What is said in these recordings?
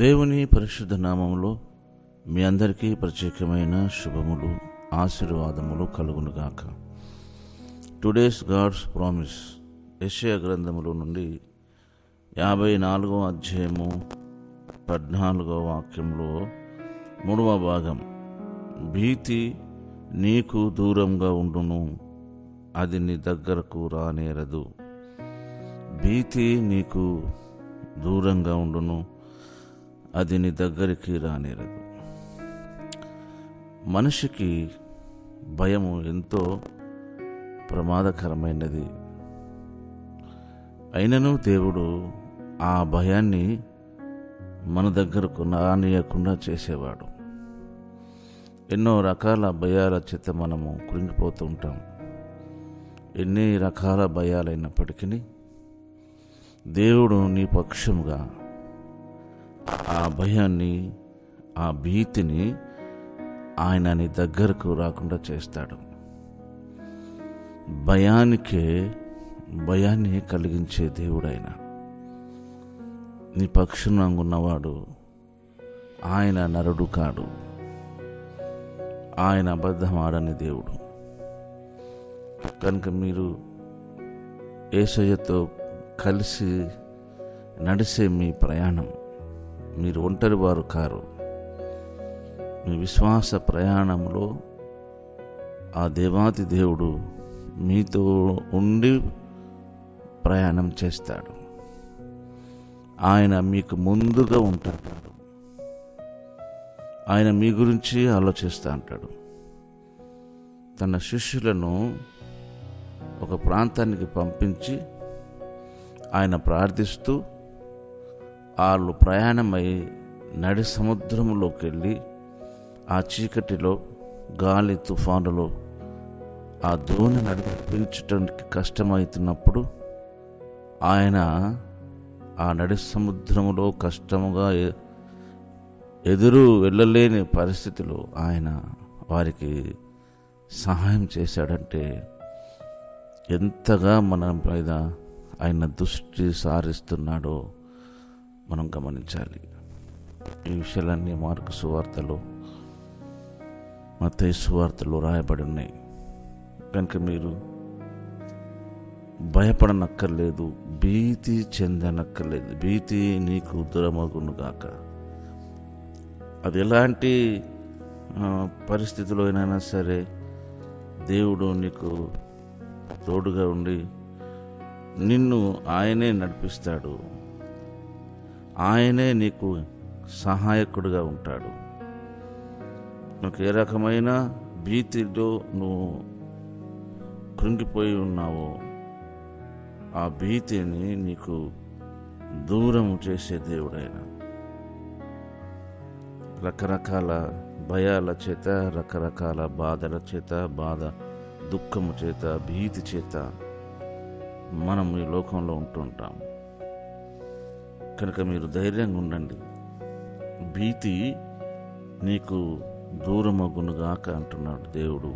దేవుని పరిశుద్ధ నామములో మీ అందరికీ ప్రత్యేకమైన శుభములు, ఆశీర్వాదములు కలుగునుగాక. టుడేస్ గాడ్స్ ప్రామిస్ యెషయా గ్రంథములో నుండి 54వ అధ్యాయము 14వ వాక్యంలో 3వ భాగం. భీతి నీకు దూరంగా ఉండును, అది నీ దగ్గరకు రానేరదు. భీతి నీకు దూరంగా ఉండును, అది నీ దగ్గరికి రానేరదు. మనిషికి భయము ఎంతో ప్రమాదకరమైనది. అయినను దేవుడు ఆ భయాన్ని మన దగ్గరకు రానియకుండా చేసేవాడు. ఎన్నో రకాల భయాల చేత మనము కృంగిపోతూ ఉంటాం. ఎన్ని రకాల భయాలైనప్పటికీ దేవుడు నీ పక్షముగా ఆ భయాన్ని, ఆ భీతిని ఆయన నీ దగ్గరకు రాకుండా చేస్తాడు. భయాన్ని కలిగించే దేవుడైన నీ పక్షంగా ఉన్నవాడు ఆయన నరుడు కాడు. ఆయన అబద్ధమాడని దేవుడు. కనుక మీరు యేసయ్యతో కలిసి నడిసే మీ ప్రయాణం, మీరు ఒంటరి వారు కారు. మీ విశ్వాస ప్రయాణంలో ఆ దేవాది దేవుడు మీతో ఉండి ప్రయాణం చేస్తాడు. ఆయన మీకు ముందుగా ఉంటాడు. ఆయన మీ గురించి ఆలోచిస్తూ ఉంటాడు. తన శిష్యులను ఒక ప్రాంతానికి పంపించి ఆయన ప్రార్థిస్తూ వాళ్ళు ప్రయాణమై నడి సముద్రంలోకి వెళ్ళి ఆ చీకటిలో, గాలి తుఫానులో ఆ దోణి నడిపించడానికి కష్టమవుతున్నప్పుడు ఆయన ఆ నడి సముద్రములో కష్టముగా ఎదురు వెళ్ళలేని పరిస్థితిలో ఆయన వారికి సహాయం చేశాడంటే ఎంతగా మన మీద ఆయన దృష్టి సారిస్తున్నాడో మనం గమనించాలి. ఈ విషయాలన్నీ మార్కు సువార్తలో, మత్తయి సువార్తలో రాయబడి ఉన్నాయి. కనుక మీరు భయపడనక్కర్లేదు, భీతి చెందనక్కర్లేదు. భీతి నీకు దూరమగునుగాక. అది ఎలాంటి పరిస్థితిలో అయినా సరే దేవుడు నీకు తోడుగా ఉండి నిన్ను ఆయనే నడిపిస్తాడు. ఆయనే నీకు సహాయకుడిగా ఉంటాడు. నాకు ఏ రకమైన భీతిలో నువ్వు కృంగిపోయి ఉన్నావో ఆ భీతిని నీకు దూరం చేసే దేవుడైన రకరకాల భయాల చేత, రకరకాల బాధల చేత, దుఃఖము చేత, భీతి చేత మనం ఈ లోకంలో ఉంటుంటాం. కనుక మీరు ధైర్యంగా ఉండండి. భీతి నీకు దూరమగునుగాక అంటున్నాడు దేవుడు.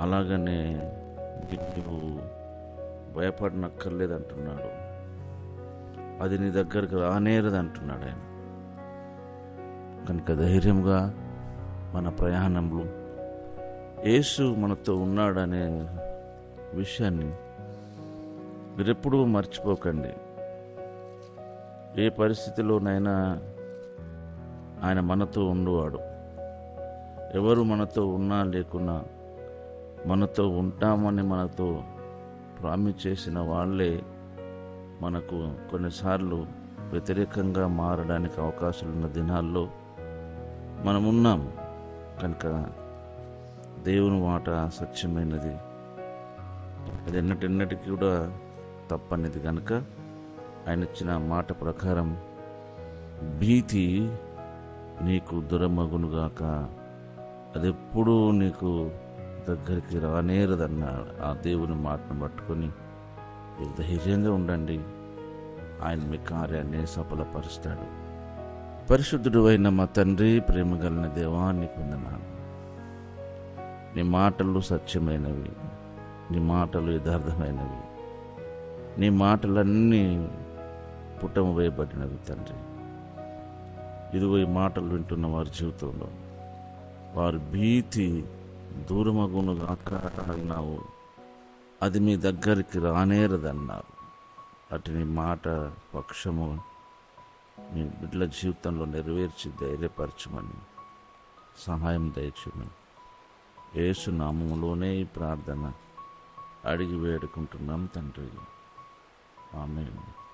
అలాగనే నీకు భయపడనక్కర్లేదు అంటున్నాడు. అది నీ దగ్గరకు రానేరదు అంటున్నాడు ఆయన. కనుక ధైర్యంగా మన ప్రయాణంలో యేసు మనతో ఉన్నాడనే విషయాన్ని మీరెప్పుడూ మర్చిపోకండి. ఏ పరిస్థితిలోనైనా ఆయన మనతో ఉండువాడు. ఎవరు మనతో ఉన్నా లేకున్నా మనతో ఉంటామని మనతో ప్రామిస్ చేసిన వాళ్ళే మనకు కొన్నిసార్లు వ్యతిరేకంగా మారడానికి అవకాశాలున్న దినాల్లో మనమున్నాం. కనుక దేవుని మాట సత్యమైనది, అది ఎన్నటికి కూడా తప్పనిది. కనుక ఆయన ఇచ్చిన మాట ప్రకారం భీతి నీకు దూరమగునుగాక, అది ఎప్పుడూ నీకు దగ్గరికి రానేరదన్నాడు. ఆ దేవుని మాటను పట్టుకొని ధైర్యంగా ఉండండి. ఆయన మీ కార్యాన్ని సఫలపరుస్తాడు. పరిశుద్ధుడు అయిన మా తండ్రి, ప్రేమ కలిగిన దేవా, నీకు వందనాలు. నీ మాటలు సత్యమైనవి, నీ మాటలు యథార్థమైనవి, నీ మాటలన్నీ పుటము వేయబడినవి తండ్రి. ఇదిగో ఈ మాటలు వింటున్న వారి జీవితంలో వారి భీతి దూరమగునుగాక అన్నావు. అది మీ దగ్గరికి రానేరదన్నారు. అటు నీ మాట పక్షము మీ బిడ్డల జీవితంలో నెరవేర్చి ధైర్యపరచమని సహాయం దయచేయమని యేసు నామములోనే ఈ ప్రార్థన అడిగి వేడుకుంటున్నాం తండ్రి. ఆమేన్.